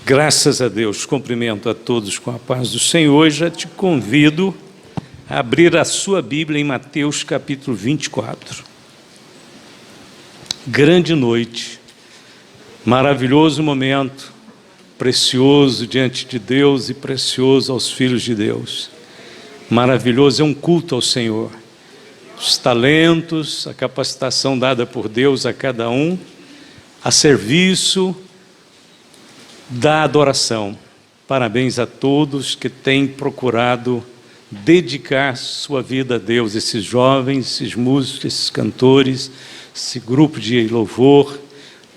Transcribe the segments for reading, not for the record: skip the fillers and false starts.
Graças a Deus, cumprimento a todos com a paz do Senhor. Já te convido a abrir a sua Bíblia em Mateus capítulo 24. Grande noite, maravilhoso momento, precioso diante de Deus e precioso aos filhos de Deus. Maravilhoso, é um culto ao Senhor. Os talentos, a capacitação dada por Deus a cada um, a serviço da adoração. Parabéns a todos que têm procurado dedicar sua vida a Deus, esses jovens, esses músicos, esses cantores, esse grupo de louvor,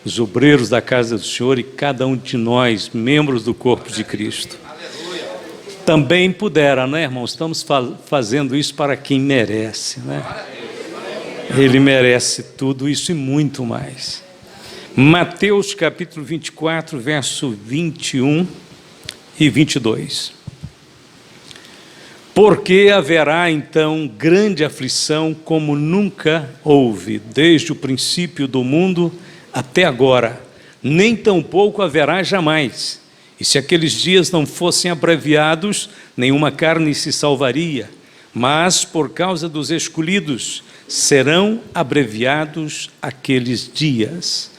os obreiros da casa do Senhor e cada um de nós, membros do corpo de Cristo. Também pudera, né, irmãos? Estamos fazendo isso para quem merece, né? Ele merece tudo isso e muito mais. Mateus capítulo 24, verso 21 e 22. Porque haverá então grande aflição como nunca houve, desde o princípio do mundo até agora, nem tampouco haverá jamais. E se aqueles dias não fossem abreviados, nenhuma carne se salvaria, mas por causa dos escolhidos serão abreviados aqueles dias.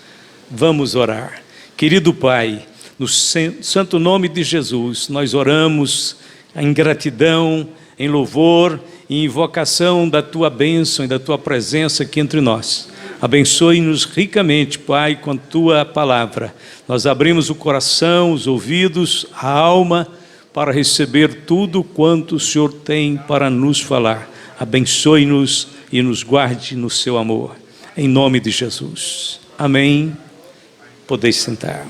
Vamos orar. Querido Pai, no santo nome de Jesus, nós oramos em gratidão, em louvor e invocação da Tua bênção e da Tua presença aqui entre nós. Abençoe-nos ricamente, Pai, com a Tua palavra. Nós abrimos o coração, os ouvidos, a alma, para receber tudo quanto o Senhor tem para nos falar. Abençoe-nos e nos guarde no Seu amor. Em nome de Jesus. Amém. Podeis sentar.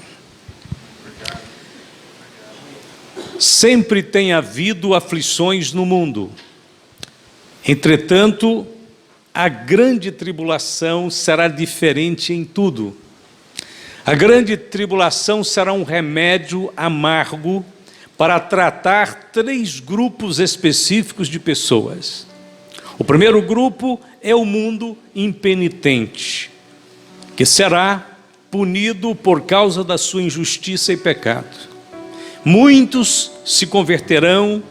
Sempre tem havido aflições no mundo. Entretanto, a grande tribulação será diferente em tudo. A grande tribulação será um remédio amargo para tratar 3 grupos específicos de pessoas. O primeiro grupo é o mundo impenitente, que será punido por causa da sua injustiça e pecado. Muitos se converterão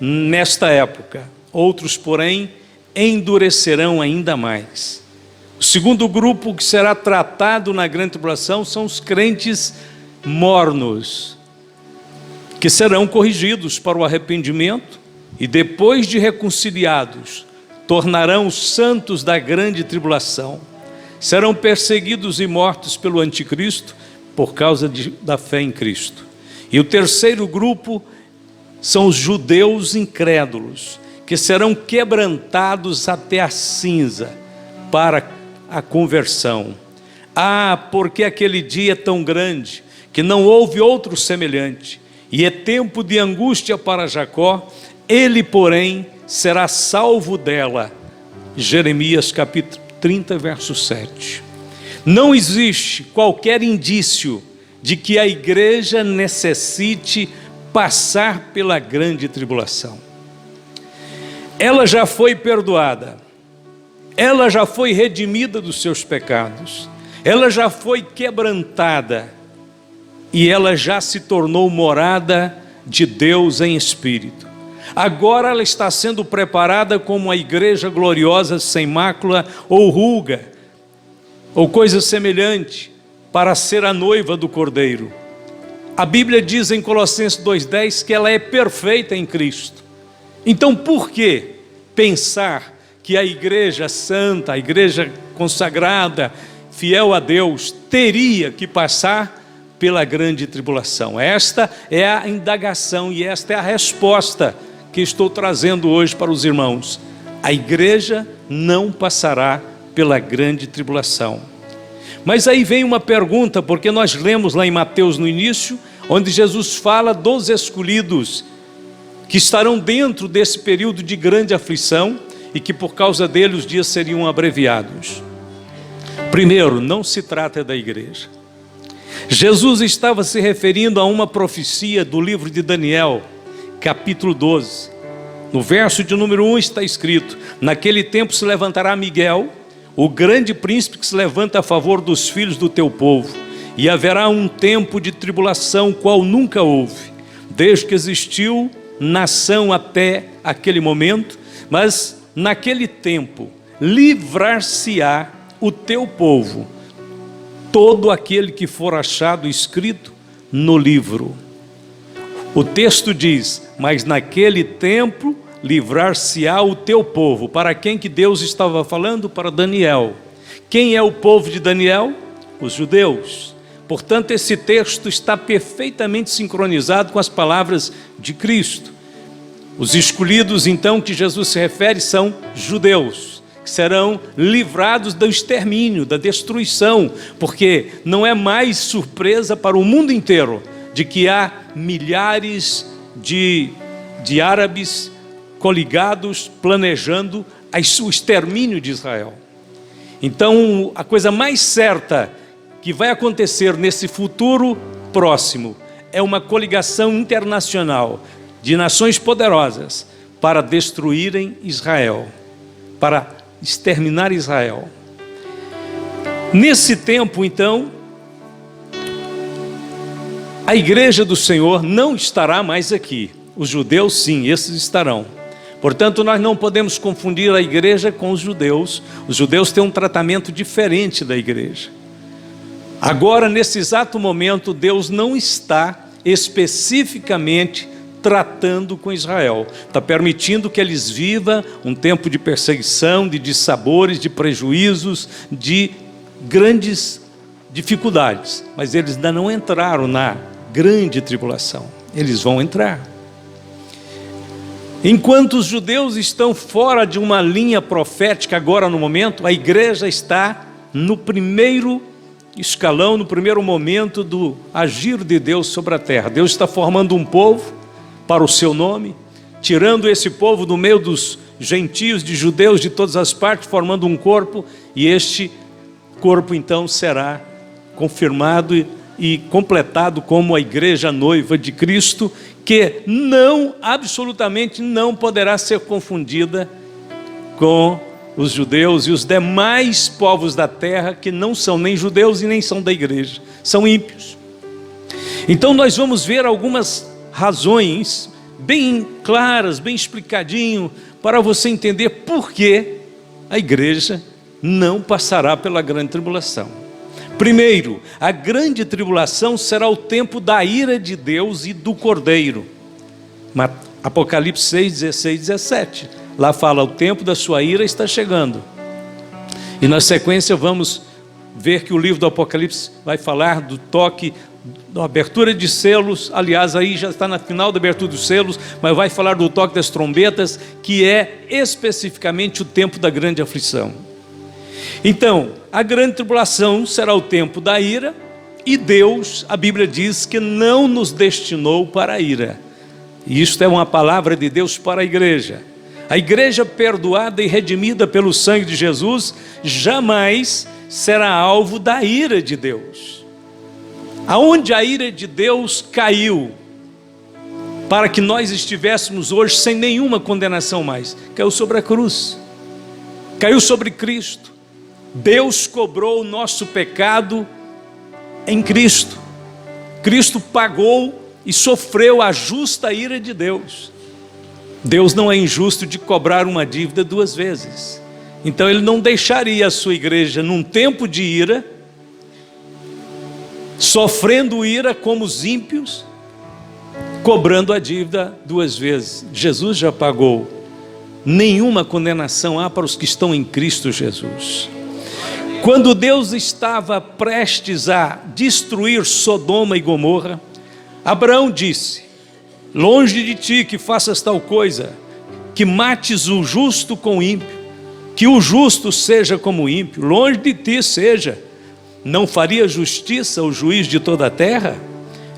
nesta época, outros, porém, endurecerão ainda mais. O segundo grupo que será tratado na grande tribulação são os crentes mornos, que serão corrigidos para o arrependimento e depois de reconciliados, tornarão os santos da grande tribulação. Serão perseguidos e mortos pelo anticristo por causa da fé em Cristo. E o terceiro grupo são os judeus incrédulos, que serão quebrantados até a cinza para a conversão. Porque aquele dia é tão grande que não houve outro semelhante, e é tempo de angústia para Jacó, ele, porém, será salvo dela. Jeremias capítulo 30, verso 7. Não existe qualquer indício de que a igreja necessite passar pela grande tribulação. Ela já foi perdoada, ela já foi redimida dos seus pecados, ela já foi quebrantada e ela já se tornou morada de Deus em espírito. Agora ela está sendo preparada como a igreja gloriosa, sem mácula ou ruga, ou coisa semelhante, para ser a noiva do Cordeiro. A Bíblia diz em Colossenses 2,10 que ela é perfeita em Cristo. Então por que pensar que a igreja santa, a igreja consagrada, fiel a Deus, teria que passar pela grande tribulação? Esta é a indagação e esta é a resposta que estou trazendo hoje para os irmãos. A igreja não passará pela grande tribulação. Mas aí vem uma pergunta, porque nós lemos lá em Mateus no início, onde Jesus fala dos escolhidos, que estarão dentro desse período de grande aflição, e que por causa dele os dias seriam abreviados. Primeiro, não se trata da igreja. Jesus estava se referindo a uma profecia do livro de Daniel, capítulo 12, no verso de número 1 está escrito: naquele tempo se levantará Miguel, o grande príncipe que se levanta a favor dos filhos do teu povo, E haverá um tempo de tribulação, qual nunca houve, desde que existiu nação até aquele momento, mas naquele tempo livrar-se-á o teu povo, todo aquele que for achado escrito no livro. O texto diz: mas naquele tempo livrar-se-á o teu povo. Para quem que Deus estava falando? Para Daniel. Quem é o povo de Daniel? Os judeus. Portanto, esse texto está perfeitamente sincronizado com as palavras de Cristo. Os escolhidos, então, que Jesus se refere, são judeus, que serão livrados do extermínio, da destruição, porque não é mais surpresa para o mundo inteiro de que há milhares de árabes coligados planejando o extermínio de Israel. Então, a coisa mais certa que vai acontecer nesse futuro próximo é uma coligação internacional de nações poderosas para destruírem Israel, para exterminar Israel. Nesse tempo, então, a igreja do Senhor não estará mais aqui. Os judeus, sim, esses estarão. Portanto, nós não podemos confundir a igreja com os judeus. Os judeus têm um tratamento diferente da igreja. Agora, nesse exato momento, Deus não está especificamente tratando com Israel. Está permitindo que eles vivam um tempo de perseguição, de dissabores, de prejuízos, de grandes dificuldades. Mas eles ainda não entraram na grande tribulação. Eles vão entrar. Enquanto os judeus estão fora de uma linha profética agora no momento, a igreja está no primeiro escalão, no primeiro momento do agir de Deus sobre a terra. Deus está formando um povo para o seu nome, tirando esse povo do meio dos gentios, de judeus de todas as partes, formando um corpo, e este corpo então será confirmado e completado como a igreja noiva de Cristo, que absolutamente não poderá ser confundida com os judeus e os demais povos da terra que não são nem judeus e nem são da igreja, são ímpios. Então nós vamos ver algumas razões bem claras, bem explicadinho, para você entender por que a igreja não passará pela grande tribulação. Primeiro, a grande tribulação será o tempo da ira de Deus e do Cordeiro. Apocalipse 6, 16, 17. Lá fala: o tempo da sua ira está chegando. E na sequência vamos ver que o livro do Apocalipse vai falar do toque, da abertura de selos. Aliás, aí já está na final da abertura dos selos, mas vai falar do toque das trombetas, que é especificamente o tempo da grande aflição. Então, a grande tribulação será o tempo da ira, e Deus, a Bíblia diz que não nos destinou para a ira. E isto é uma palavra de Deus para a igreja. A igreja perdoada e redimida pelo sangue de Jesus jamais será alvo da ira de Deus. Aonde a ira de Deus caiu, para que nós estivéssemos hoje sem nenhuma condenação mais, caiu sobre a cruz, caiu sobre Cristo. Deus cobrou o nosso pecado em Cristo. Cristo pagou e sofreu a justa ira de Deus. Deus não é injusto de cobrar uma dívida duas vezes. Então Ele não deixaria a sua igreja num tempo de ira, sofrendo ira como os ímpios, cobrando a dívida duas vezes. Jesus já pagou. Nenhuma condenação há para os que estão em Cristo Jesus. Quando Deus estava prestes a destruir Sodoma e Gomorra, Abraão disse: longe de ti que faças tal coisa, que mates o justo com o ímpio, que o justo seja como o ímpio, longe de ti seja. Não faria justiça o juiz de toda a terra?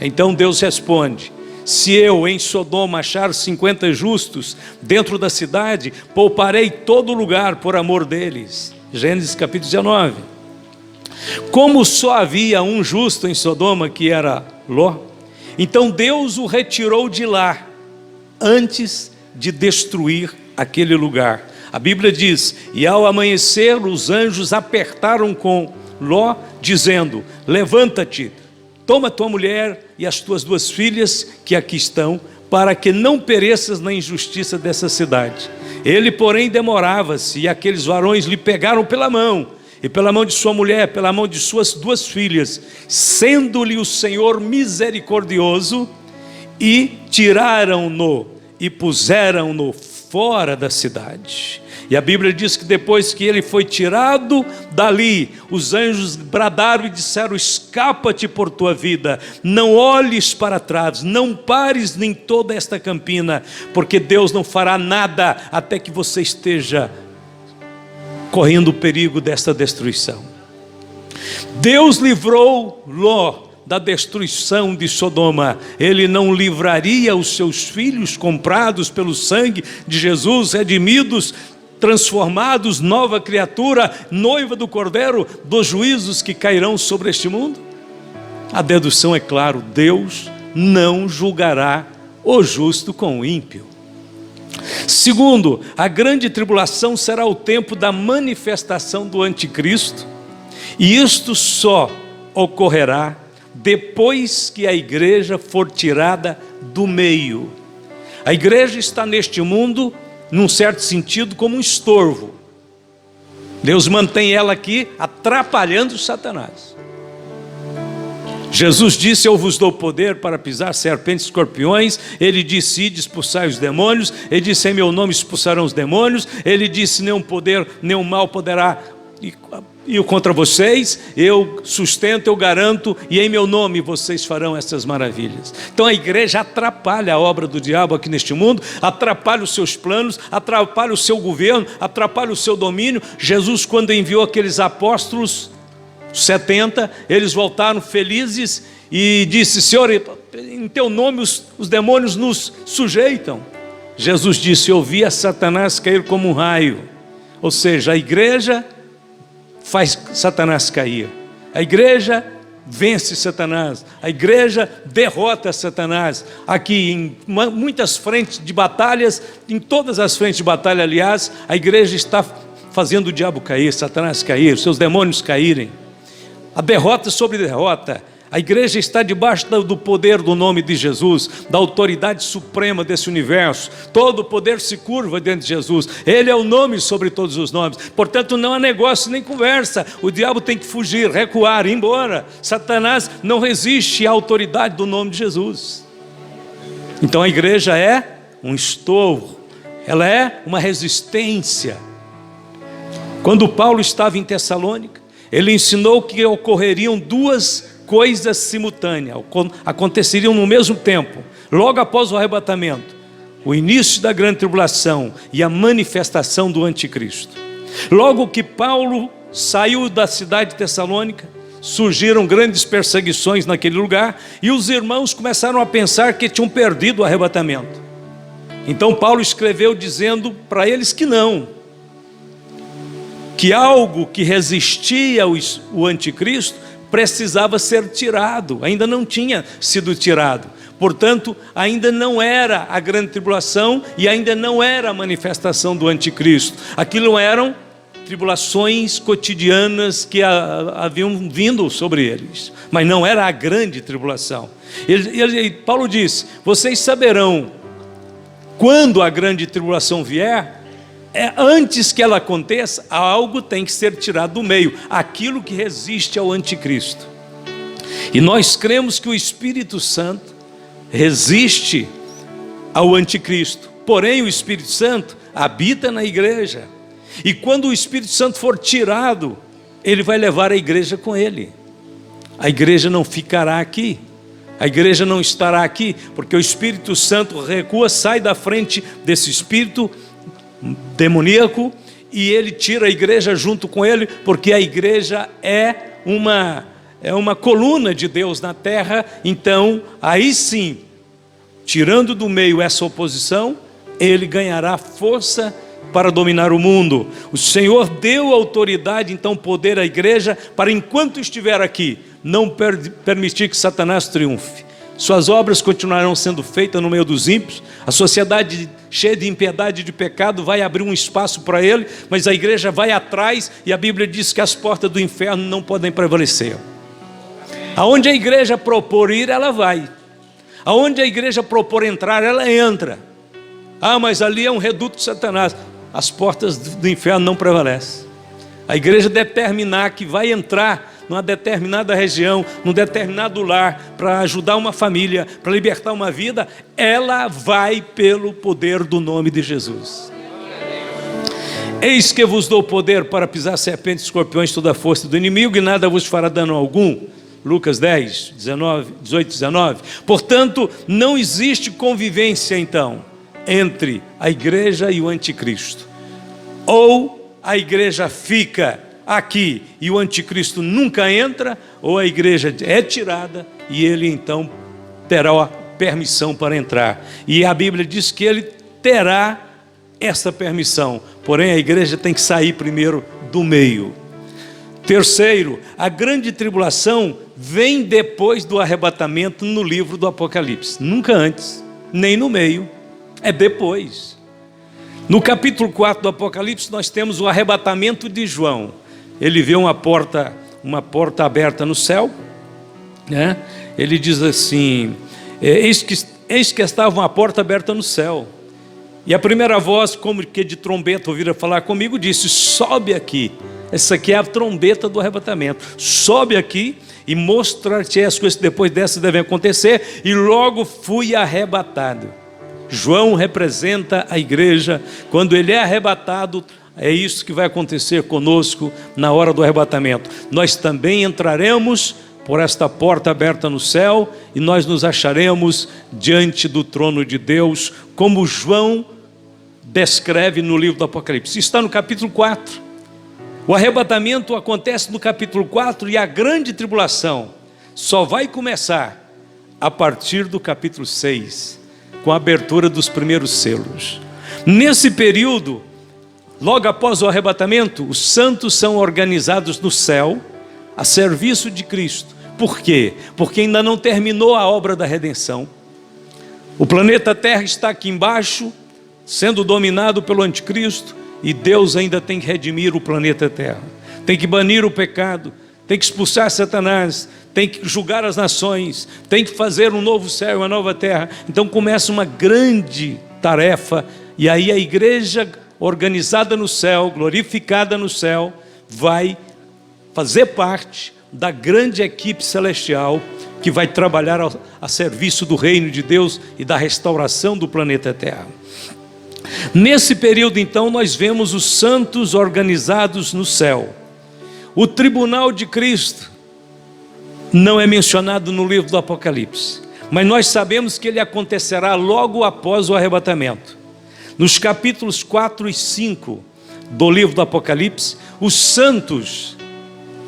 Então Deus responde: se eu em Sodoma achar 50 justos dentro da cidade, pouparei todo lugar por amor deles. Gênesis capítulo 19. Como só havia um justo em Sodoma, que era Ló, então Deus o retirou de lá, antes de destruir aquele lugar. A Bíblia diz: e ao amanhecer os anjos apertaram com Ló, dizendo: levanta-te, toma tua mulher e as tuas 2 filhas que aqui estão, para que não pereças na injustiça dessa cidade. Ele, porém, demorava-se, e aqueles varões lhe pegaram pela mão, e pela mão de sua mulher, pela mão de suas 2 filhas, sendo-lhe o Senhor misericordioso, e tiraram-no e puseram-no fora da cidade. E a Bíblia diz que depois que ele foi tirado dali, os anjos bradaram e disseram: escapa-te por tua vida, não olhes para trás, não pares em toda esta campina, porque Deus não fará nada até que você esteja correndo o perigo desta destruição. Deus livrou Ló da destruição de Sodoma. Ele não livraria os seus filhos comprados pelo sangue de Jesus, redimidos, transformados, nova criatura, noiva do Cordeiro, dos juízos que cairão sobre este mundo? A dedução é claro: Deus não julgará o justo com o ímpio. Segundo, a grande tribulação será o tempo da manifestação do anticristo, e isto só ocorrerá depois que a igreja for tirada do meio. A igreja está neste mundo, num certo sentido, como um estorvo. Deus mantém ela aqui, atrapalhando Satanás. Jesus disse: eu vos dou poder para pisar serpentes e escorpiões. Ele disse: ide, expulsai os demônios. Ele disse: em meu nome expulsarão os demônios. Ele disse: nenhum poder, nenhum mal poderá ir contra vocês. Eu sustento, eu garanto, e em meu nome vocês farão essas maravilhas. Então a igreja atrapalha a obra do diabo aqui neste mundo, atrapalha os seus planos, atrapalha o seu governo, atrapalha o seu domínio. Jesus, quando enviou aqueles apóstolos 70, eles voltaram felizes e disse: Senhor, em teu nome os demônios nos sujeitam. Jesus disse: eu vi a Satanás cair como um raio. Ou seja, a igreja faz Satanás cair, a igreja vence Satanás, a igreja derrota Satanás. Aqui em muitas frentes de batalhas, em todas as frentes de batalha, aliás, a igreja está fazendo o diabo cair, Satanás cair, seus demônios caírem. A derrota sobre derrota. A igreja está debaixo do poder do nome de Jesus, da autoridade suprema desse universo. Todo o poder se curva diante de Jesus. Ele é o nome sobre todos os nomes. Portanto, não há negócio nem conversa. O diabo tem que fugir, recuar, ir embora. Satanás não resiste à autoridade do nome de Jesus. Então a igreja é um estorvo, ela é uma resistência. Quando Paulo estava em Tessalônica, ele ensinou que ocorreriam 2 coisas simultâneas, aconteceriam no mesmo tempo, logo após o arrebatamento: o início da grande tribulação e a manifestação do anticristo. Logo que Paulo saiu da cidade de Tessalônica, surgiram grandes perseguições naquele lugar, e os irmãos começaram a pensar que tinham perdido o arrebatamento. Então Paulo escreveu dizendo para eles que não, que algo que resistia ao anticristo precisava ser tirado, ainda não tinha sido tirado. Portanto, ainda não era a grande tribulação e ainda não era a manifestação do anticristo. Aquilo eram tribulações cotidianas que haviam vindo sobre eles, mas não era a grande tribulação. Paulo disse: vocês saberão quando a grande tribulação vier. Antes que ela aconteça, algo tem que ser tirado do meio, aquilo que resiste ao anticristo. E nós cremos que o Espírito Santo resiste ao anticristo, porém o Espírito Santo habita na igreja, e quando o Espírito Santo for tirado, ele vai levar a igreja com ele. A igreja não ficará aqui, a igreja não estará aqui, porque o Espírito Santo recua, sai da frente desse espírito demoníaco, e ele tira a igreja junto com ele, porque a igreja é uma coluna de Deus na terra. Então, aí sim, tirando do meio essa oposição, ele ganhará força para dominar o mundo. O Senhor deu autoridade, então poder à igreja, para enquanto estiver aqui, não permitir que Satanás triunfe. Suas obras continuarão sendo feitas no meio dos ímpios, a sociedade cheia de impiedade e de pecado, vai abrir um espaço para ele, mas a igreja vai atrás, e a Bíblia diz que as portas do inferno não podem prevalecer. Aonde a igreja propor ir, ela vai. Aonde a igreja propor entrar, ela entra. Ah, mas ali é um reduto de Satanás. As portas do inferno não prevalecem. A igreja determinar que vai entrar numa determinada região, num determinado lar, para ajudar uma família, para libertar uma vida, ela vai pelo poder do nome de Jesus. Eis que vos dou poder para pisar serpentes e escorpiões, toda a força do inimigo, e nada vos fará dano algum. Lucas 10, 18, 19. Portanto, não existe convivência então entre a igreja e o anticristo. Ou a igreja fica aqui e o anticristo nunca entra, ou a igreja é tirada e ele então terá a permissão para entrar. E a Bíblia diz que ele terá essa permissão, porém a igreja tem que sair primeiro do meio. Terceiro, a grande tribulação vem depois do arrebatamento no livro do Apocalipse. Nunca antes, nem no meio, é depois. No capítulo 4 do Apocalipse nós temos o arrebatamento de João. Ele vê uma porta aberta no céu, né? Ele diz assim, eis que estava uma porta aberta no céu. E a primeira voz, como que de trombeta, ouvira falar comigo, disse, sobe aqui. Essa aqui é a trombeta do arrebatamento. Sobe aqui e mostrar-te as coisas que depois dessas devem acontecer. E logo fui arrebatado. João representa a igreja. Quando ele é arrebatado, é isso que vai acontecer conosco na hora do arrebatamento. Nós também entraremos por esta porta aberta no céu e nós nos acharemos diante do trono de Deus, como João descreve no livro do Apocalipse. Está no capítulo 4. O arrebatamento acontece no capítulo 4 e a grande tribulação só vai começar a partir do capítulo 6, com a abertura dos primeiros selos. Nesse período, logo após o arrebatamento, os santos são organizados no céu a serviço de Cristo. Por quê? Porque ainda não terminou a obra da redenção. O planeta Terra está aqui embaixo, sendo dominado pelo anticristo, e Deus ainda tem que redimir o planeta Terra. Tem que banir o pecado, tem que expulsar Satanás, tem que julgar as nações, tem que fazer um novo céu e uma nova terra. Então começa uma grande tarefa, e aí a igreja organizada no céu, glorificada no céu, vai fazer parte da grande equipe celestial que vai trabalhar a serviço do reino de Deus e da restauração do planeta Terra. Nesse período então nós vemos os santos organizados no céu. O tribunal de Cristo não é mencionado no livro do Apocalipse, mas nós sabemos que ele acontecerá logo após o arrebatamento. Nos capítulos 4 e 5 do livro do Apocalipse, os santos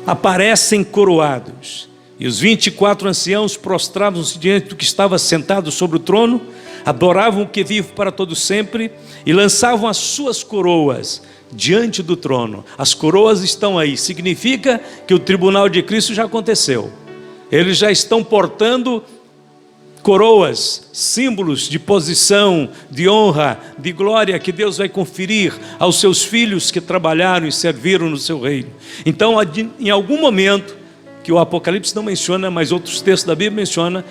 aparecem coroados, e os 24 anciãos prostravam-se diante do que estava sentado sobre o trono, adoravam o que vive para todo sempre e lançavam as suas coroas diante do trono. As coroas estão aí, significa que o tribunal de Cristo já aconteceu. Eles já estão portando coroas, símbolos de posição, de honra, de glória que Deus vai conferir aos seus filhos que trabalharam e serviram no seu reino. Então, em algum momento, que o Apocalipse não menciona, mas outros textos da Bíblia mencionam,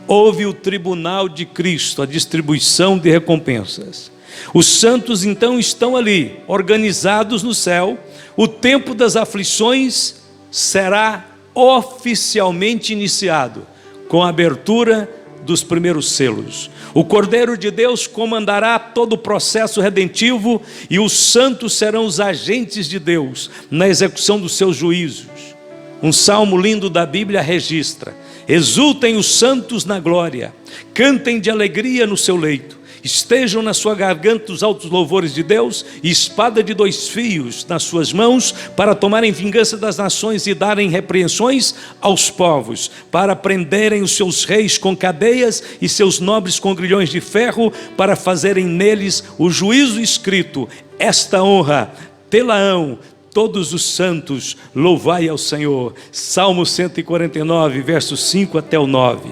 houve o tribunal de Cristo, a distribuição de recompensas. Os santos então estão ali, organizados no céu. O tempo das aflições será oficialmente iniciado com a abertura dos primeiros selos. O Cordeiro de Deus comandará todo o processo redentivo e os santos serão os agentes de Deus na execução dos seus juízos. Um salmo lindo da Bíblia registra: exultem os santos na glória, cantem de alegria no seu leito, estejam na sua garganta os altos louvores de Deus, e espada de 2 fios nas suas mãos, para tomarem vingança das nações e darem repreensões aos povos, para prenderem os seus reis com cadeias e seus nobres com grilhões de ferro, para fazerem neles o juízo escrito. Esta honra tê-la-ão todos os santos, louvai ao Senhor. Salmo 149, versos 5 até o 9.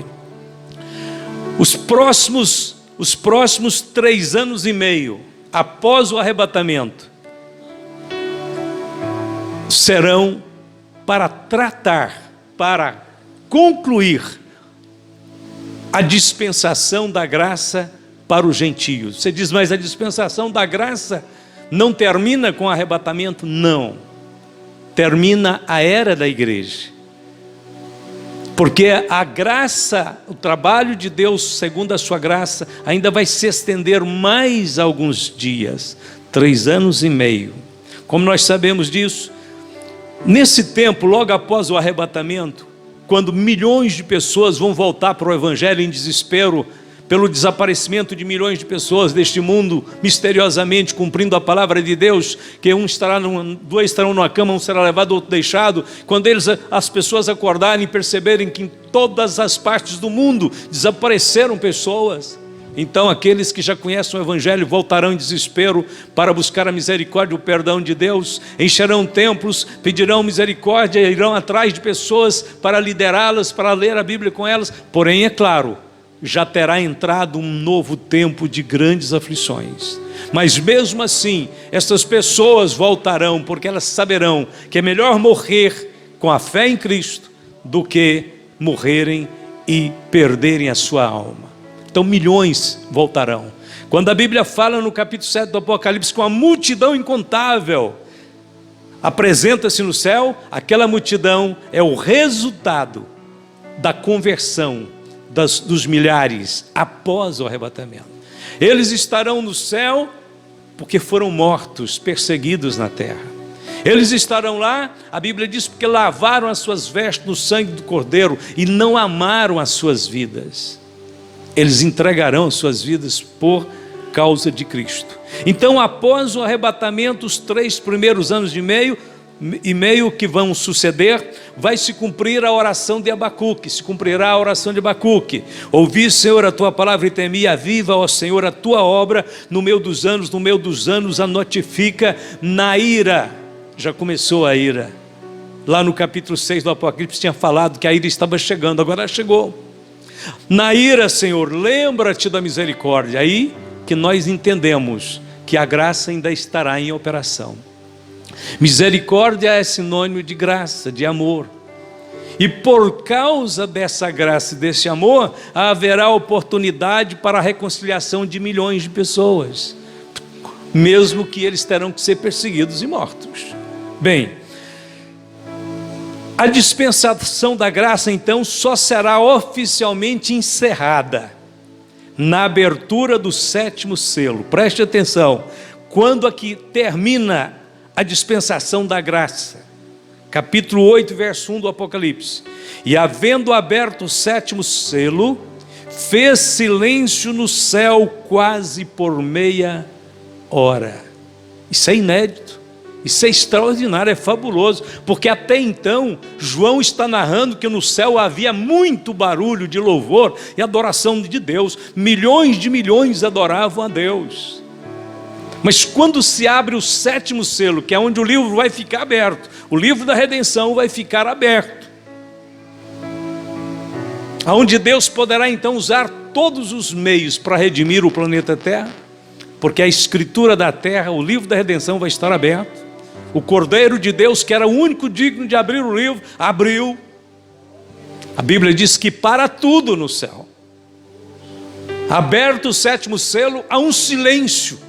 Os os próximos 3 anos e meio, após o arrebatamento, serão para tratar, para concluir a dispensação da graça para os gentios. Você diz, mas a dispensação da graça não termina com o arrebatamento? Não. Termina a era da igreja. Porque a graça, o trabalho de Deus, segundo a sua graça, ainda vai se estender mais alguns dias, 3 anos e meio. Como nós sabemos disso? Nesse tempo, logo após o arrebatamento, quando milhões de pessoas vão voltar para o Evangelho em desespero, pelo desaparecimento de milhões de pessoas deste mundo, misteriosamente cumprindo a palavra de Deus, que dois estarão numa cama, um será levado, outro deixado. Quando as pessoas acordarem e perceberem que em todas as partes do mundo desapareceram pessoas, então aqueles que já conhecem o Evangelho voltarão em desespero para buscar a misericórdia e o perdão de Deus, encherão templos, pedirão misericórdia, irão atrás de pessoas para liderá-las, para ler a Bíblia com elas. Porém, é claro, já terá entrado um novo tempo de grandes aflições. Mas mesmo assim, essas pessoas voltarão, porque elas saberão que é melhor morrer com a fé em Cristo do que morrerem e perderem a sua alma. Então milhões voltarão. Quando a Bíblia fala no capítulo 7 do Apocalipse, com a multidão incontável apresenta-se no céu, aquela multidão é o resultado da conversão dos milhares após o arrebatamento. Eles estarão no céu porque foram mortos, perseguidos na terra. Eles estarão lá, a Bíblia diz, porque lavaram as suas vestes no sangue do Cordeiro e não amaram as suas vidas. Eles entregarão as suas vidas por causa de Cristo. Então, após o arrebatamento, os 3 primeiros anos e meio que vão suceder, vai se cumprir a oração de Abacuque, se cumprirá a oração de Abacuque. Ouvi, Senhor, a tua palavra e temi, aviva, ó Senhor, a tua obra no meio dos anos a notifica na ira. Já começou a ira. Lá no capítulo 6 do Apocalipse tinha falado que a ira estava chegando, agora chegou. Na ira, Senhor, lembra-te da misericórdia. Aí que nós entendemos que a graça ainda estará em operação. Misericórdia é sinônimo de graça, de amor. E por causa dessa graça e desse amor, haverá oportunidade para a reconciliação de milhões de pessoas, mesmo que eles terão que ser perseguidos e mortos. Bem, a dispensação da graça, então, só será oficialmente encerrada na abertura do 7º selo. Preste atenção, quando aqui termina a dispensação da graça, capítulo 8, verso 1 do Apocalipse. E havendo aberto o 7º selo, fez silêncio no céu quase por meia hora. Isso é inédito, isso é extraordinário, é fabuloso, porque até então João está narrando que no céu havia muito barulho de louvor e adoração de Deus. Milhões de milhões adoravam a Deus. Mas quando se abre o 7º selo, que é onde o livro vai ficar aberto, o livro da redenção vai ficar aberto, onde Deus poderá então usar todos os meios para redimir o planeta Terra, porque a escritura da terra, o livro da redenção vai estar aberto. O Cordeiro de Deus, que era o único digno de abrir o livro, abriu. A Bíblia diz que para tudo no céu, aberto o 7º selo, há um silêncio.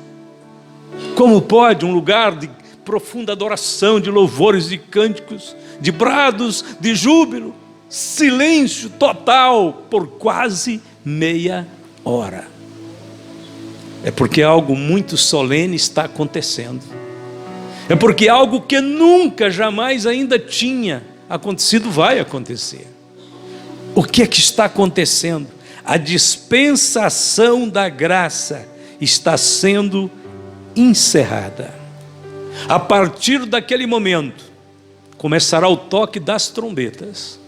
Como pode um lugar de profunda adoração, de louvores, de cânticos, de brados, de júbilo, silêncio total por quase meia hora? É porque algo muito solene está acontecendo. É porque algo que nunca, jamais ainda tinha acontecido, vai acontecer. O que é que está acontecendo? A dispensação da graça está sendo encerrada. A partir daquele momento, começará o toque das trombetas.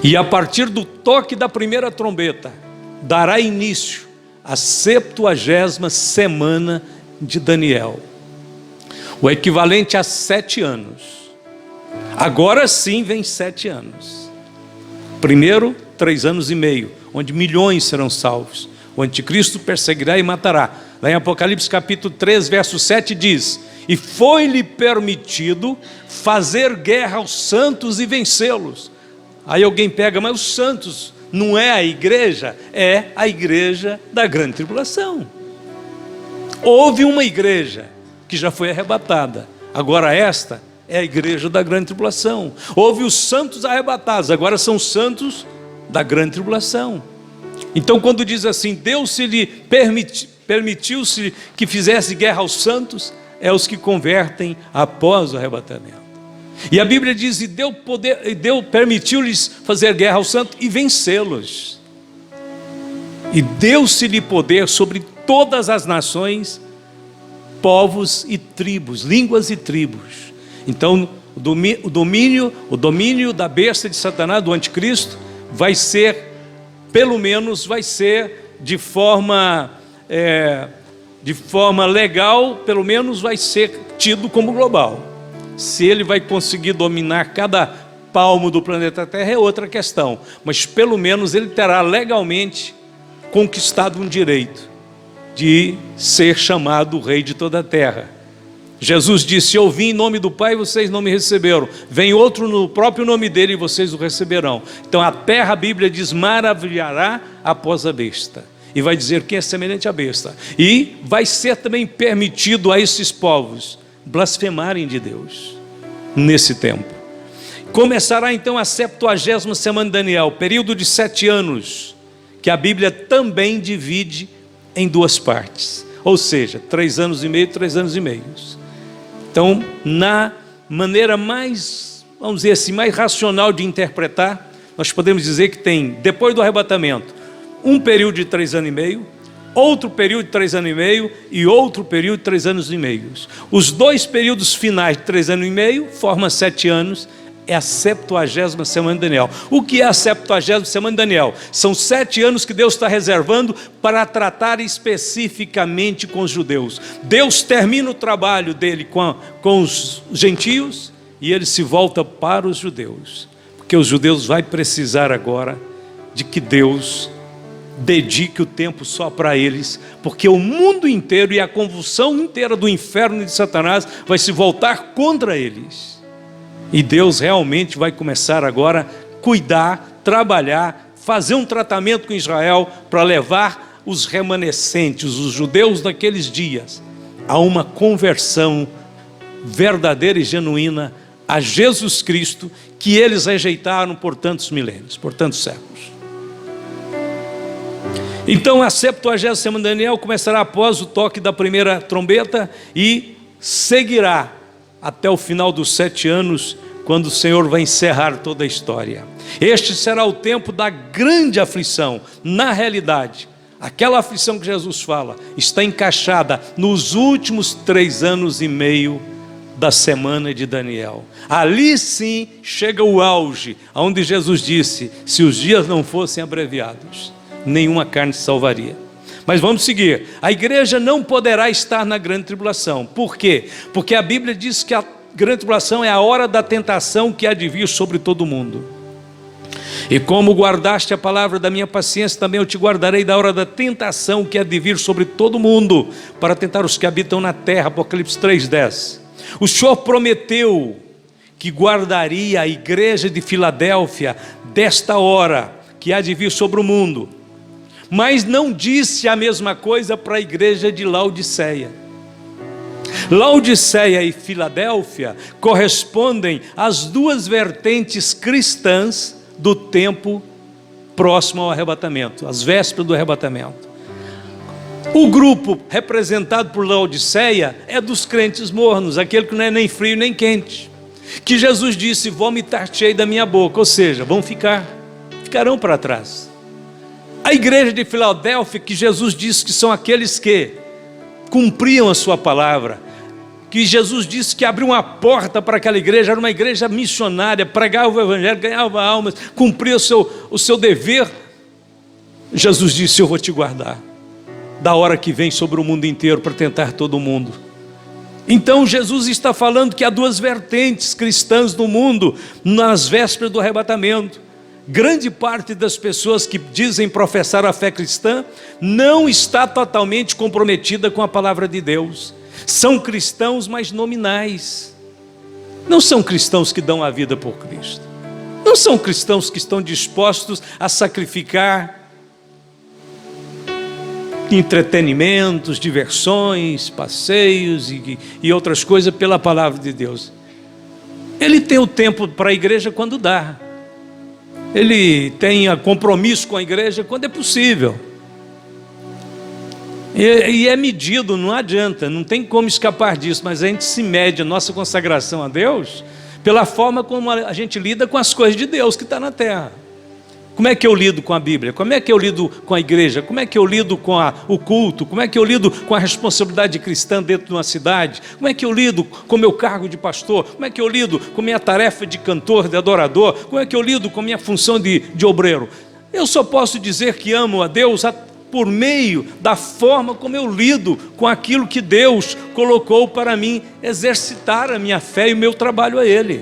E a partir do toque da primeira trombeta, dará início a 70ª semana de Daniel. O equivalente a 7 anos. Agora sim vem 7 anos. Primeiro, 3 anos e meio, onde milhões serão salvos. O anticristo perseguirá e matará. Lá em Apocalipse capítulo 3, verso 7 diz: e foi-lhe permitido fazer guerra aos santos e vencê-los. Aí alguém pega, mas os santos não é a igreja? É a igreja da grande tribulação. Houve uma igreja que já foi arrebatada, agora esta é a igreja da grande tribulação. Houve os santos arrebatados, agora são os santos da grande tribulação. Então quando diz assim, Deus se lhe permitiu-se que fizesse guerra aos santos, é os que convertem após o arrebatamento. E a Bíblia diz, e Deus permitiu-lhes fazer guerra aos santos e vencê-los. E deu-se-lhe poder sobre todas as nações, povos e tribos, línguas e tribos. Então o domínio da besta de Satanás, do anticristo, vai ser, pelo menos vai ser de forma legal, pelo menos vai ser tido como global. Se ele vai conseguir dominar cada palmo do planeta Terra é outra questão, mas pelo menos ele terá legalmente conquistado um direito de ser chamado Rei de toda a terra. Jesus disse, eu vim em nome do Pai e vocês não me receberam, vem outro no próprio nome dele e vocês o receberão. Então a terra, a Bíblia diz, maravilhará após a besta, e vai dizer quem é semelhante à besta, e vai ser também permitido a esses povos blasfemarem de Deus nesse tempo. Começará então a 70ª semana de Daniel, período de 7 anos, que a Bíblia também divide em 2 partes, ou seja, 3 anos e meio, 3 anos e meio. Então, na maneira mais, vamos dizer assim, mais racional de interpretar, nós podemos dizer que tem, depois do arrebatamento, um período de 3 anos e meio, outro período de 3 anos e meio e outro período de 3 anos e meio. Os 2 períodos finais de 3 anos e meio formam 7 anos, é a 70ª semana de Daniel. O que é a 70ª semana de Daniel? São 7 anos que Deus está reservando para tratar especificamente com os judeus. Deus termina o trabalho dele com os gentios e ele se volta para os judeus, porque os judeus vão precisar agora de que Deus dedique o tempo só para eles, porque o mundo inteiro e a convulsão inteira do inferno e de Satanás vai se voltar contra eles. E Deus realmente vai começar agora a cuidar, trabalhar, fazer um tratamento com Israel para levar os remanescentes, os judeus daqueles dias, a uma conversão verdadeira e genuína a Jesus Cristo, que eles rejeitaram por tantos milênios, por tantos séculos. Então a 70ª semana de Daniel começará após o toque da primeira trombeta e seguirá até o final dos 7 anos, quando o Senhor vai encerrar toda a história. Este será o tempo da grande aflição. Na realidade, aquela aflição que Jesus fala, está encaixada nos últimos 3 anos e meio da semana de Daniel. Ali sim chega o auge, onde Jesus disse, se os dias não fossem abreviados, nenhuma carne se salvaria. Mas vamos seguir. A igreja não poderá estar na grande tribulação. Por quê? Porque a Bíblia diz que a grande tribulação é a hora da tentação que há de vir sobre todo mundo. E como guardaste a palavra da minha paciência, também eu te guardarei da hora da tentação que há de vir sobre todo mundo, para tentar os que habitam na terra. Apocalipse 3:10. O Senhor prometeu que guardaria a igreja de Filadélfia desta hora que há de vir sobre o mundo, mas não disse a mesma coisa para a igreja de Laodiceia. Laodiceia e Filadélfia correspondem às 2 vertentes cristãs do tempo próximo ao arrebatamento, às vésperas do arrebatamento. O grupo representado por Laodiceia é dos crentes mornos, aquele que não é nem frio nem quente, que Jesus disse, vomitar-te-ei da minha boca, ou seja, ficarão para trás. A igreja de Filadélfia, que Jesus disse que são aqueles que cumpriam a sua palavra, que Jesus disse que abriu uma porta para aquela igreja, era uma igreja missionária, pregava o evangelho, ganhava almas, cumpria o seu dever. Jesus disse, eu vou te guardar da hora que vem sobre o mundo inteiro para tentar todo mundo. Então Jesus está falando que há 2 vertentes cristãs no mundo, nas vésperas do arrebatamento. grande parte das pessoas que dizem professar a fé cristã não está totalmente comprometida com a palavra de Deus. São cristãos, mas nominais. Não são cristãos que dão a vida por Cristo. Não são cristãos que estão dispostos a sacrificar entretenimentos, diversões, passeios e outras coisas pela palavra de Deus. Ele tem o tempo para a igreja quando dá. Ele tem compromisso com a igreja quando é possível. E é medido, não adianta, não tem como escapar disso, mas a gente se mede a nossa consagração a Deus pela forma como a gente lida com as coisas de Deus que está na terra. Como é que eu lido com a Bíblia? Como é que eu lido com a igreja? Como é que eu lido com o culto? Como é que eu lido com a responsabilidade cristã dentro de uma cidade? Como é que eu lido com o meu cargo de pastor? Como é que eu lido com a minha tarefa de cantor, de adorador? Como é que eu lido com a minha função de obreiro? Eu só posso dizer que amo a Deus por meio da forma como eu lido com aquilo que Deus colocou para mim exercitar a minha fé e o meu trabalho a Ele.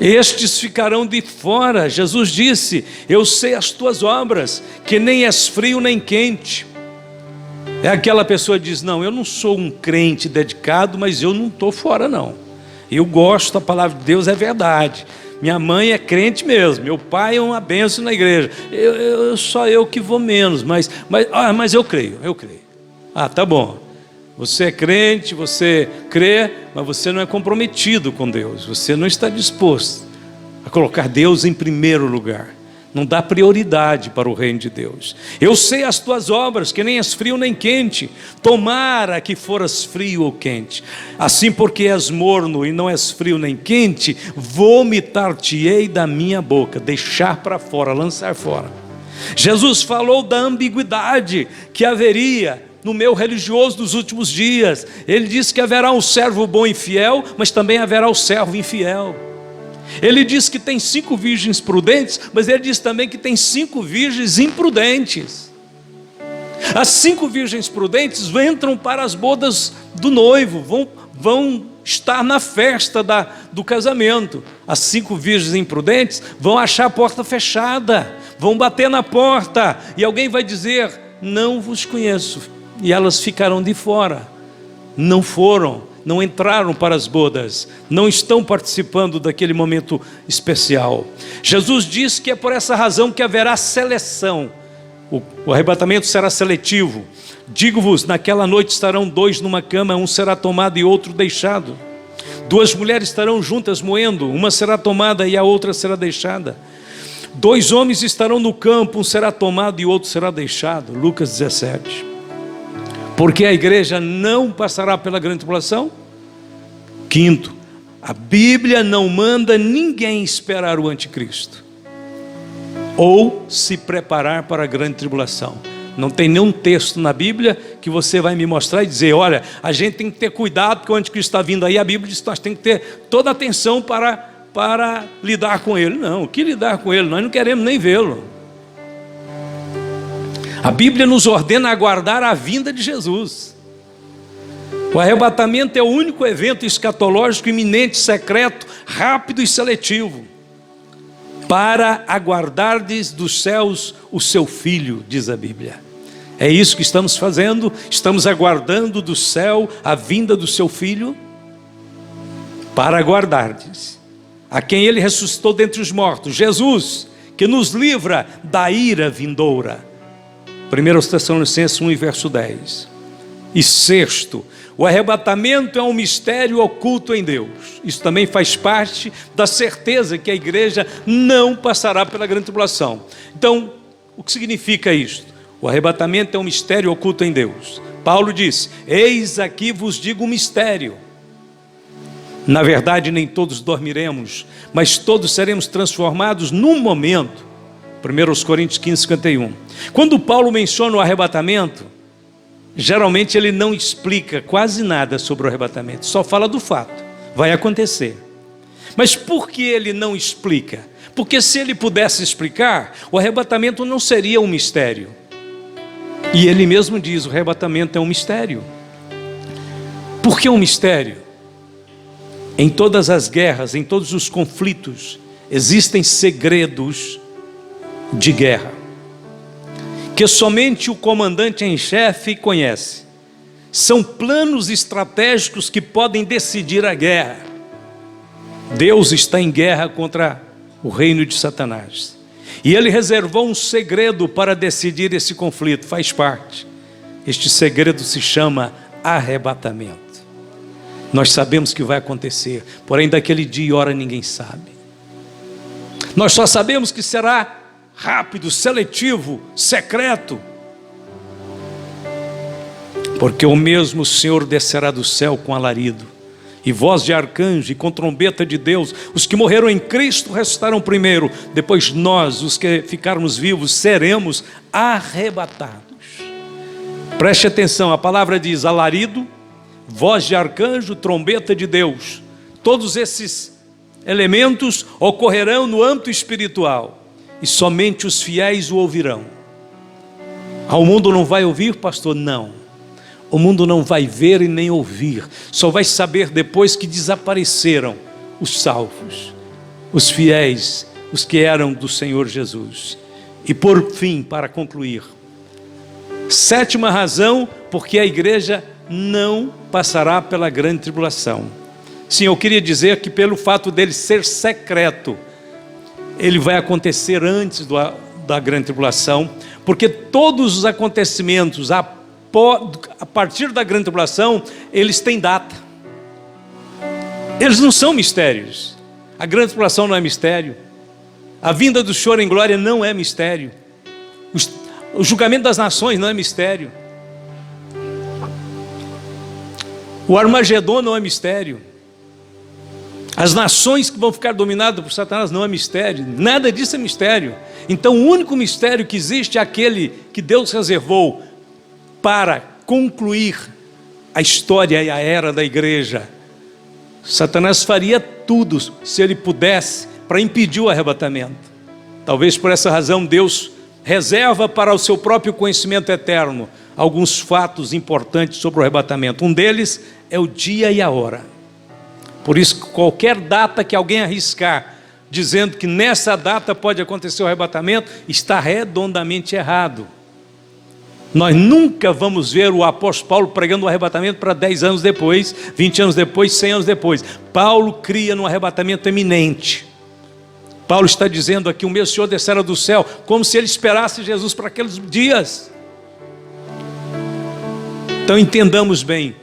Estes ficarão de fora. Jesus disse: eu sei as tuas obras, que nem és frio nem quente. É aquela pessoa que diz: não, eu não sou um crente dedicado, mas eu não estou fora não. Eu gosto da palavra de Deus, é verdade. Minha mãe é crente mesmo, meu pai é uma bênção na igreja. Só eu que vou menos, mas eu creio. Ah, tá bom. Você é crente, você crê, mas você não é comprometido com Deus. Você não está disposto a colocar Deus em primeiro lugar. Não dá prioridade para o reino de Deus. Eu sei as tuas obras, que nem és frio nem quente. Tomara que foras frio ou quente. Assim, porque és morno e não és frio nem quente, vomitar-te-ei da minha boca. Deixar para fora, lançar fora. Jesus falou da ambiguidade que haveria no meio religioso dos últimos dias. Ele disse que haverá um servo bom e fiel, mas também haverá o servo infiel. Ele diz que tem 5 virgens prudentes, mas ele diz também que tem 5 virgens imprudentes. As 5 virgens prudentes entram para as bodas do noivo, vão estar na festa do casamento. As 5 virgens imprudentes vão achar a porta fechada, vão bater na porta, e alguém vai dizer: não vos conheço, e elas ficarão de fora. Não foram, não entraram para as bodas, não estão participando daquele momento especial. Jesus diz que é por essa razão que haverá seleção. O arrebatamento será seletivo. Digo-vos, naquela noite estarão 2 numa cama, um será tomado e outro deixado. 2 mulheres estarão juntas moendo, uma será tomada e a outra será deixada. 2 homens estarão no campo, um será tomado e outro será deixado. Lucas 17. Porque a igreja não passará pela grande tribulação? 5º, a Bíblia não manda ninguém esperar o anticristo ou se preparar para a grande tribulação. Não tem nenhum texto na Bíblia que você vai me mostrar e dizer: olha, a gente tem que ter cuidado porque o anticristo está vindo aí. A Bíblia diz que nós temos que ter toda a atenção para lidar com ele. Não, o que lidar com ele? Nós não queremos nem vê-lo. A Bíblia nos ordena aguardar a vinda de Jesus. O arrebatamento é o único evento escatológico iminente, secreto, rápido e seletivo, para aguardardes dos céus o seu Filho, diz a Bíblia. É isso que estamos fazendo, estamos aguardando do céu a vinda do seu Filho, para aguardardes a quem ele ressuscitou dentre os mortos, Jesus, que nos livra da ira vindoura. 1 Tessalonicenses 1, verso 10. E 6º, o arrebatamento é um mistério oculto em Deus. Isso também faz parte da certeza que a igreja não passará pela grande tribulação. Então, o que significa isto? O arrebatamento é um mistério oculto em Deus. Paulo disse: eis aqui vos digo um mistério. Na verdade, nem todos dormiremos, mas todos seremos transformados num momento. 1 Coríntios 15, 51. Quando Paulo menciona o arrebatamento, geralmente ele não explica quase nada sobre o arrebatamento, só fala do fato, vai acontecer. Mas por que ele não explica? Porque se ele pudesse explicar, o arrebatamento não seria um mistério. E ele mesmo diz: o arrebatamento é um mistério. Por que um mistério? Em todas as guerras, em todos os conflitos, existem segredos de guerra que somente o comandante em chefe conhece. São planos estratégicos que podem decidir a guerra. Deus está em guerra contra o reino de Satanás. E ele reservou um segredo para decidir esse conflito, faz parte. Este segredo se chama arrebatamento. Nós sabemos que vai acontecer, porém daquele dia e hora ninguém sabe. Nós só sabemos que será rápido, seletivo, secreto. Porque o mesmo Senhor descerá do céu com alarido, e voz de arcanjo, e com trombeta de Deus. Os que morreram em Cristo ressuscitarão primeiro. Depois nós, os que ficarmos vivos, seremos arrebatados. Preste atenção, a palavra diz alarido, voz de arcanjo, trombeta de Deus. Todos esses elementos ocorrerão no âmbito espiritual, e somente os fiéis o ouvirão. O mundo não vai ouvir, pastor? Não. O mundo não vai ver e nem ouvir, só vai saber depois que desapareceram os salvos, os fiéis, os que eram do Senhor Jesus. E por fim, para concluir, sétima razão, porque a igreja não passará pela grande tribulação. Sim, eu queria dizer que pelo fato dele ser secreto, ele vai acontecer antes da grande tribulação, porque todos os acontecimentos a partir da grande tribulação, eles têm data. Eles não são mistérios. A grande tribulação não é mistério. A vinda do Senhor em glória não é mistério. O julgamento das nações não é mistério. O Armagedon não é mistério. As nações que vão ficar dominadas por Satanás não é mistério. Nada disso é mistério. Então o único mistério que existe é aquele que Deus reservou para concluir a história e a era da igreja. Satanás faria tudo, se ele pudesse, para impedir o arrebatamento. Talvez por essa razão Deus reserva para o seu próprio conhecimento eterno alguns fatos importantes sobre o arrebatamento. Um deles é o dia e a hora. Por isso, qualquer data que alguém arriscar, dizendo que nessa data pode acontecer o arrebatamento, está redondamente errado. Nós nunca vamos ver o apóstolo Paulo pregando o arrebatamento para 10 anos depois, 20 anos depois, 100 anos depois. Paulo cria no arrebatamento eminente. Paulo está dizendo aqui, o meu Senhor descerá do céu, como se ele esperasse Jesus para aqueles dias. Então entendamos bem,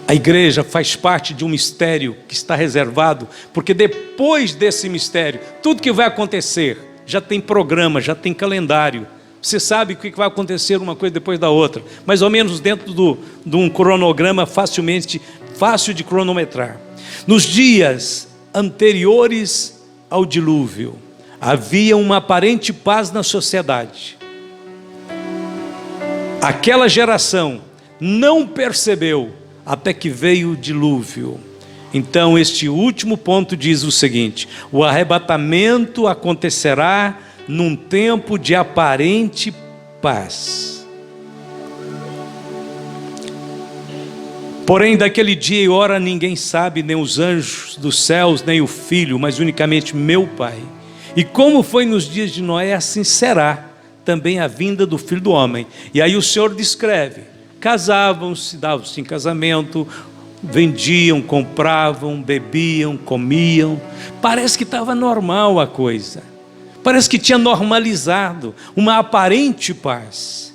a igreja faz parte de um mistério que está reservado, porque depois desse mistério, tudo que vai acontecer, já tem programa, já tem calendário. Você sabe o que vai acontecer uma coisa depois da outra, mais ou menos dentro de um cronograma fácil de cronometrar. Nos dias anteriores ao dilúvio, havia uma aparente paz na sociedade. Aquela geração não percebeu até que veio o dilúvio. Então este último ponto diz o seguinte: o arrebatamento acontecerá num tempo de aparente paz. Porém, daquele dia e hora ninguém sabe, nem os anjos dos céus, nem o Filho, mas unicamente meu Pai. E como foi nos dias de Noé, assim será também a vinda do Filho do Homem. E aí o Senhor descreve: casavam-se, davam-se em casamento, vendiam, compravam, bebiam, comiam. Parece que estava normal a coisa. Parece que tinha normalizado uma aparente paz.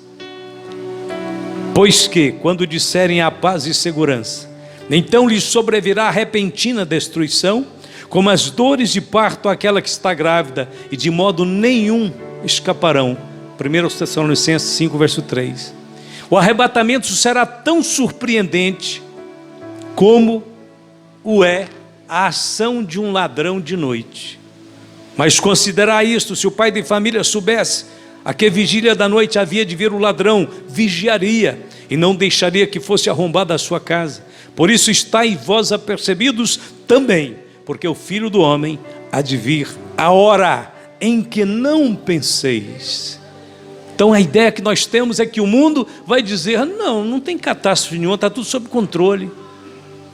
Pois que, quando disserem a paz e segurança, então lhes sobrevirá a repentina destruição, como as dores de parto àquela que está grávida, e de modo nenhum escaparão. 1 Tessalonicenses 5, verso 3. O arrebatamento será tão surpreendente como o é a ação de um ladrão de noite. Mas considerar isto: se o pai de família soubesse a que vigília da noite havia de vir o ladrão, vigiaria e não deixaria que fosse arrombada a sua casa. Por isso estáis vós apercebidos também, porque o Filho do Homem há de vir a hora em que não penseis. Então a ideia que nós temos é que o mundo vai dizer: não tem catástrofe nenhuma, está tudo sob controle.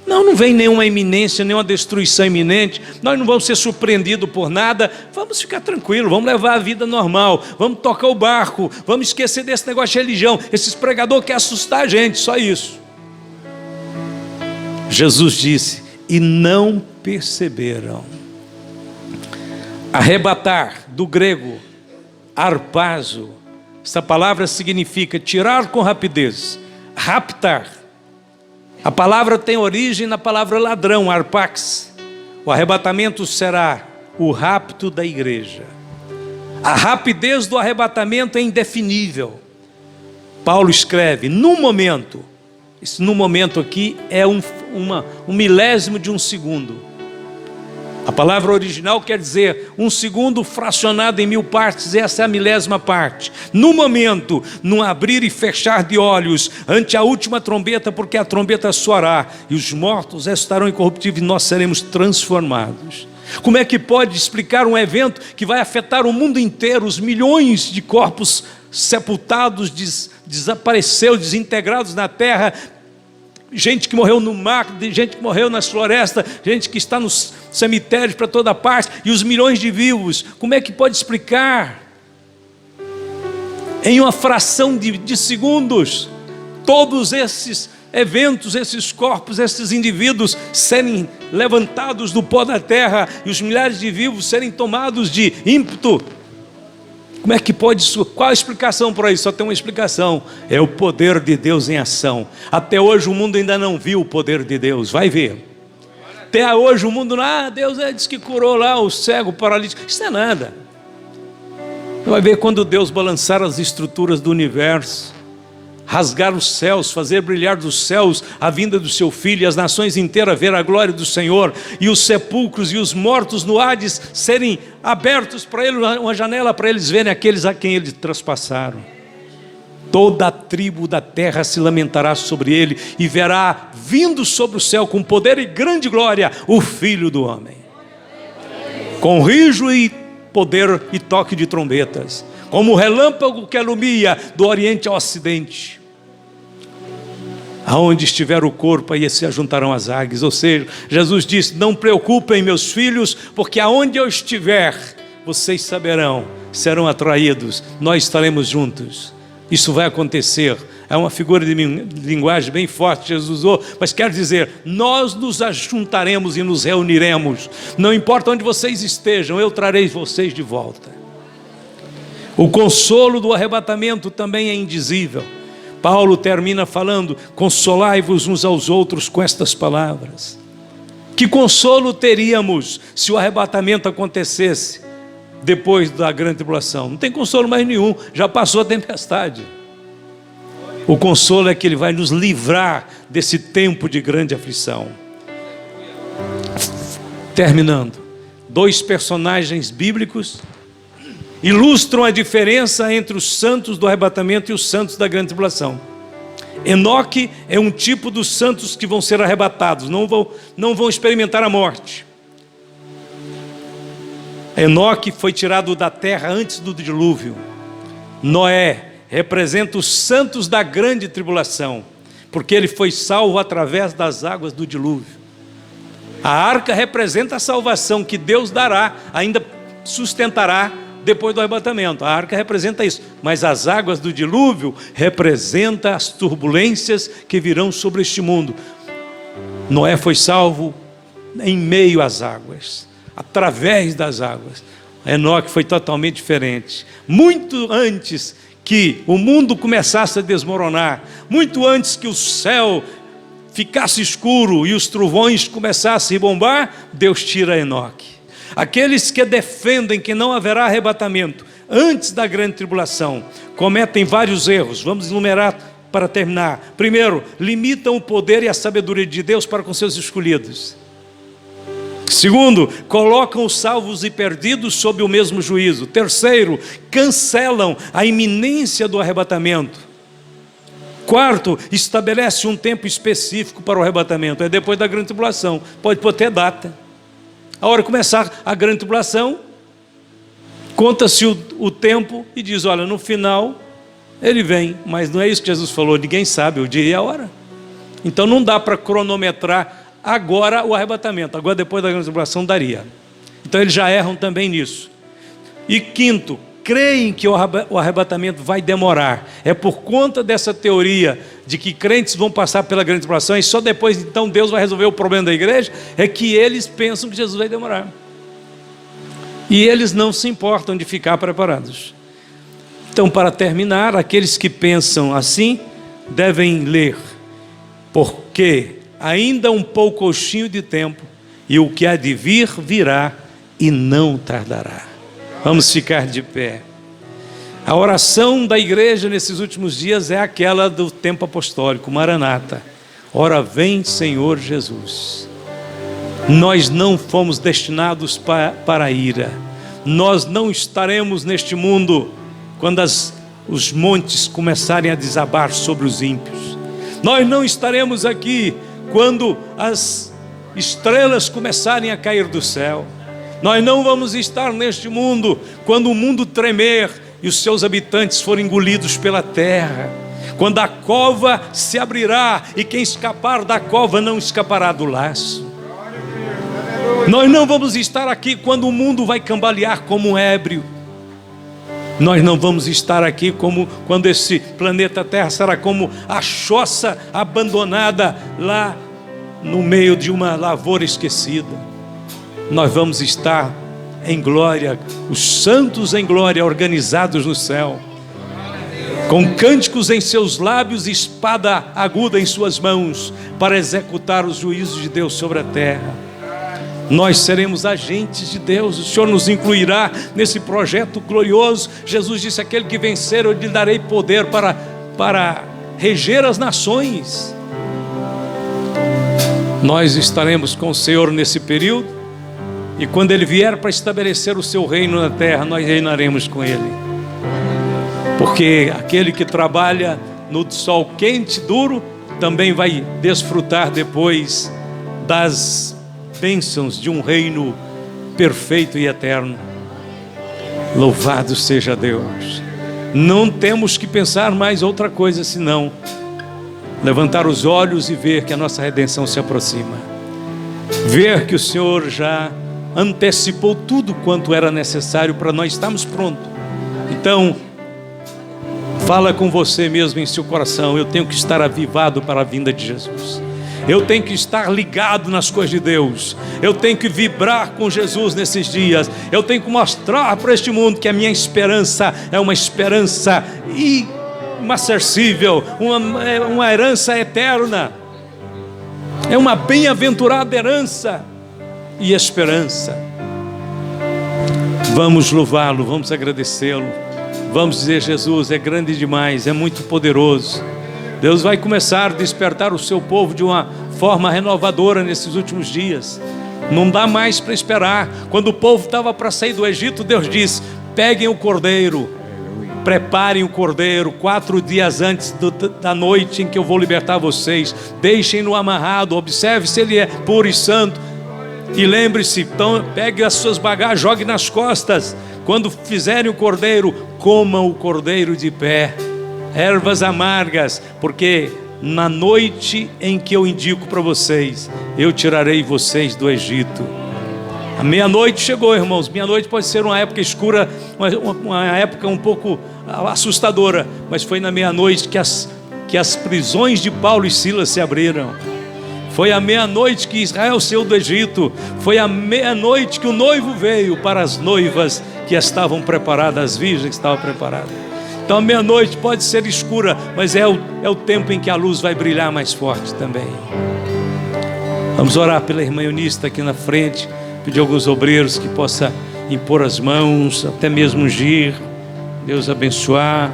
Não vem nenhuma iminência, nenhuma destruição iminente, nós não vamos ser surpreendidos por nada, vamos ficar tranquilos, vamos levar a vida normal, vamos tocar o barco, vamos esquecer desse negócio de religião, esses pregadores querem assustar a gente, só isso. Jesus disse, e não perceberam. Arrebatar, do grego, harpazo, essa palavra significa tirar com rapidez, raptar. A palavra tem origem na palavra ladrão, arpax. O arrebatamento será o rapto da igreja. A rapidez do arrebatamento é indefinível. Paulo escreve, num momento, esse no momento aqui é um milésimo de um segundo. A palavra original quer dizer um segundo fracionado em 1000 partes, essa é a milésima parte. No momento, num abrir e fechar de olhos, ante a última trombeta, porque a trombeta soará, e os mortos estarão incorruptíveis, e nós seremos transformados. Como é que pode explicar um evento que vai afetar o mundo inteiro, os milhões de corpos sepultados, desintegrados na terra, gente que morreu no mar, gente que morreu nas florestas, gente que está nos cemitérios para toda parte, e os milhões de vivos? Como é que pode explicar em uma fração de segundos todos esses eventos, esses corpos, esses indivíduos serem levantados do pó da terra e os milhares de vivos serem tomados de ímpeto? Como é que pode isso? Qual a explicação para isso? Só tem uma explicação, é o poder de Deus em ação. Até hoje o mundo ainda não viu o poder de Deus, vai ver. Até hoje o mundo, Deus disse que curou lá o cego, o paralítico, isso não é nada. Vai ver quando Deus balançar as estruturas do universo, rasgar os céus, fazer brilhar dos céus a vinda do seu Filho, e as nações inteiras ver a glória do Senhor, e os sepulcros e os mortos no Hades serem abertos para ele, uma janela para eles verem aqueles a quem eles traspassaram. Toda a tribo da terra se lamentará sobre ele, e verá vindo sobre o céu com poder e grande glória o Filho do Homem, com rijo e poder e toque de trombetas, como o relâmpago que alumia do oriente ao ocidente. Aonde estiver o corpo, aí se ajuntarão as águias. Ou seja, Jesus disse, não preocupem meus filhos, porque aonde eu estiver, vocês saberão, serão atraídos, nós estaremos juntos. Isso vai acontecer. É uma figura de linguagem bem forte que Jesus usou, mas quer dizer, nós nos ajuntaremos e nos reuniremos. Não importa onde vocês estejam, eu trarei vocês de volta. O consolo do arrebatamento também é indizível. Paulo termina falando, consolai-vos uns aos outros com estas palavras. Que consolo teríamos se o arrebatamento acontecesse depois da grande tribulação? Não tem consolo mais nenhum, já passou a tempestade. O consolo é que ele vai nos livrar desse tempo de grande aflição. Terminando, 2 personagens bíblicos ilustram a diferença entre os santos do arrebatamento e os santos da grande tribulação. Enoque é um tipo dos santos que vão ser arrebatados, não vão experimentar a morte. Enoque foi tirado da terra antes do dilúvio. Noé representa os santos da grande tribulação, porque ele foi salvo através das águas do dilúvio. A arca representa a salvação que Deus dará, ainda sustentará depois do arrebatamento. A arca representa isso, mas as águas do dilúvio representam as turbulências que virão sobre este mundo. Noé foi salvo em meio às águas, através das águas. Enoque foi totalmente diferente. Muito antes que o mundo começasse a desmoronar, muito antes que o céu ficasse escuro e os trovões começassem a bombar, Deus tira Enoque. Aqueles que defendem que não haverá arrebatamento antes da grande tribulação cometem vários erros. Vamos enumerar para terminar. Primeiro, limitam o poder e a sabedoria de Deus para com seus escolhidos. Segundo, colocam os salvos e perdidos sob o mesmo juízo. Terceiro, cancelam a iminência do arrebatamento. Quarto, estabelece um tempo específico para o arrebatamento. É depois da grande tribulação. Pode ter data. A hora de começar a grande tribulação, conta-se o tempo e diz, olha, no final ele vem. Mas não é isso que Jesus falou, ninguém sabe o dia e a hora. Então não dá para cronometrar agora o arrebatamento. Agora, depois da grande tribulação, daria. Então eles já erram também nisso. E quinto, creem que o arrebatamento vai demorar. É por conta dessa teoria de que crentes vão passar pela grande tribulação e só depois então Deus vai resolver o problema da igreja, é que eles pensam que Jesus vai demorar. E eles não se importam de ficar preparados. Então, para terminar, aqueles que pensam assim devem ler, porque ainda um poucochinho de tempo, e o que há de vir, virá e não tardará. Vamos ficar de pé. A oração da igreja nesses últimos dias é aquela do tempo apostólico, Maranata. Ora vem, Senhor Jesus. Nós não fomos destinados para a ira. Nós não estaremos neste mundo quando os montes começarem a desabar sobre os ímpios. Nós não estaremos aqui quando as estrelas começarem a cair do céu. Nós não vamos estar neste mundo quando o mundo tremer e os seus habitantes forem engolidos pela terra. Quando a cova se abrirá e quem escapar da cova não escapará do laço. Nós não vamos estar aqui quando o mundo vai cambalear como um ébrio. Nós não vamos estar aqui como quando esse planeta Terra será como a choça abandonada lá no meio de uma lavoura esquecida. Nós vamos estar em glória, os santos em glória, organizados no céu, com cânticos em seus lábios e espada aguda em suas mãos, para executar os juízos de Deus sobre a terra. Nós seremos agentes de Deus, o Senhor nos incluirá nesse projeto glorioso. Jesus disse: aquele que vencer, eu lhe darei poder para reger as nações. Nós estaremos com o Senhor nesse período, e quando Ele vier para estabelecer o seu reino na terra, nós reinaremos com Ele. Porque aquele que trabalha no sol quente, duro, também vai desfrutar depois das bênçãos de um reino perfeito e eterno. Louvado seja Deus. Não temos que pensar mais outra coisa senão levantar os olhos e ver que a nossa redenção se aproxima. Ver que o Senhor já antecipou tudo quanto era necessário para nós estarmos prontos. Então, fala com você mesmo em seu coração: eu tenho que estar avivado para a vinda de Jesus. Eu tenho que estar ligado nas coisas de Deus. Eu tenho que vibrar com Jesus nesses dias. Eu tenho que mostrar para este mundo que a minha esperança é uma esperança inacessível, uma herança eterna. É uma bem-aventurada herança e esperança. Vamos louvá-lo, vamos agradecê-lo. Vamos dizer: Jesus é grande demais, é muito poderoso. Deus vai começar a despertar o seu povo de uma forma renovadora nesses últimos dias. Não dá mais para esperar. Quando o povo estava para sair do Egito, Deus disse: peguem o cordeiro, preparem o cordeiro 4 dias antes da noite em que eu vou libertar vocês. Deixem-no amarrado, observe se ele é puro e santo. E lembre-se, então, pegue as suas bagagens, jogue nas costas. Quando fizerem o cordeiro, comam o cordeiro de pé, ervas amargas, porque na noite em que eu indico para vocês, eu tirarei vocês do Egito. A meia-noite chegou, irmãos. Meia-noite pode ser uma época escura, uma época um pouco assustadora, mas foi na meia-noite que as prisões de Paulo e Silas se abriram. Foi à meia-noite que Israel saiu do Egito. Foi à meia-noite que o noivo veio para as noivas que estavam preparadas, as virgens que estavam preparadas. Então a meia-noite pode ser escura, mas é o tempo em que a luz vai brilhar mais forte também. Vamos orar pela irmã Eunice aqui na frente, pedir a alguns obreiros que possa impor as mãos, até mesmo ungir. Deus abençoar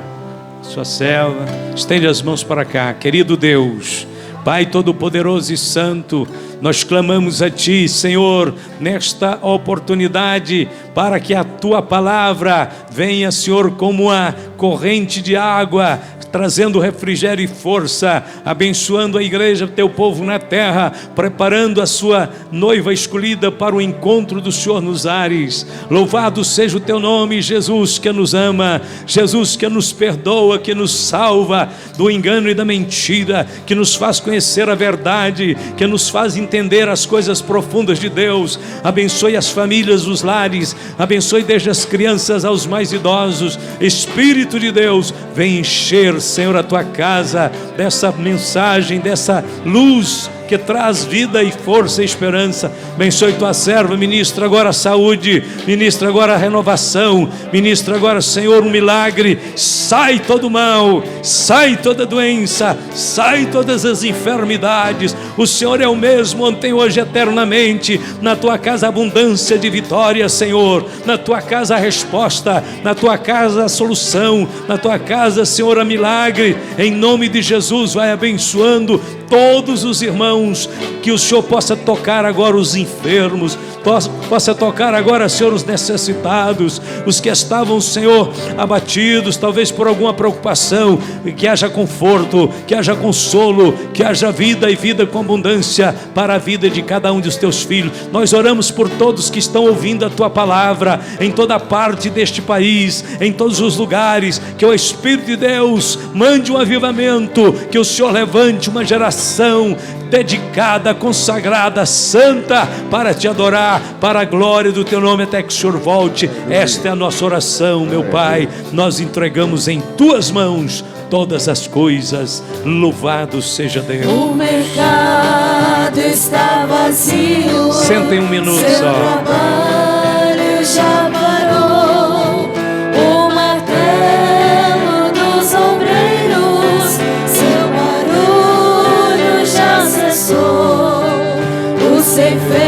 sua serva. Estende as mãos para cá. Querido Deus, Pai Todo-Poderoso e Santo, nós clamamos a Ti, Senhor, nesta oportunidade, para que a Tua palavra venha, Senhor, como uma corrente de água, trazendo refrigério e força, abençoando a igreja, teu povo na terra, preparando a sua noiva escolhida para o encontro do Senhor nos ares. Louvado seja o teu nome, Jesus, que nos ama, Jesus que nos perdoa, que nos salva do engano e da mentira, que nos faz conhecer a verdade, que nos faz entender as coisas profundas de Deus. Abençoe as famílias, os lares, abençoe desde as crianças aos mais idosos. Espírito de Deus, vem encher, Senhor, a tua casa dessa mensagem, dessa luz que traz vida e força e esperança. Abençoe tua serva, ministra agora a saúde, ministra agora a renovação, ministra agora, Senhor, um milagre. Sai todo mal, sai toda doença, sai todas as enfermidades. O Senhor é o mesmo ontem, hoje, eternamente. Na tua casa abundância de vitória, Senhor. Na tua casa a resposta, na tua casa a solução, na tua casa, Senhor, a milagre. Em nome de Jesus, vai abençoando todos os irmãos, que o Senhor possa tocar agora os enfermos, possa tocar agora, Senhor, os necessitados, os que estavam, Senhor, abatidos, talvez por alguma preocupação, que haja conforto, que haja consolo, que haja vida e vida com abundância para a vida de cada um dos teus filhos. Nós oramos por todos que estão ouvindo a tua palavra, em toda parte deste país, em todos os lugares, que o Espírito de Deus mande um avivamento, que o Senhor levante uma geração dedicada, consagrada, santa, para te adorar, para a glória do teu nome, até que o Senhor volte. Esta é a nossa oração, meu Pai. Nós entregamos em tuas mãos todas as coisas. Louvado seja Deus. O mercado está vazio. Sentem um minuto seu só. Trabalho já parou. O martelo dos obreiros, seu barulho já cessou. O ceifeiro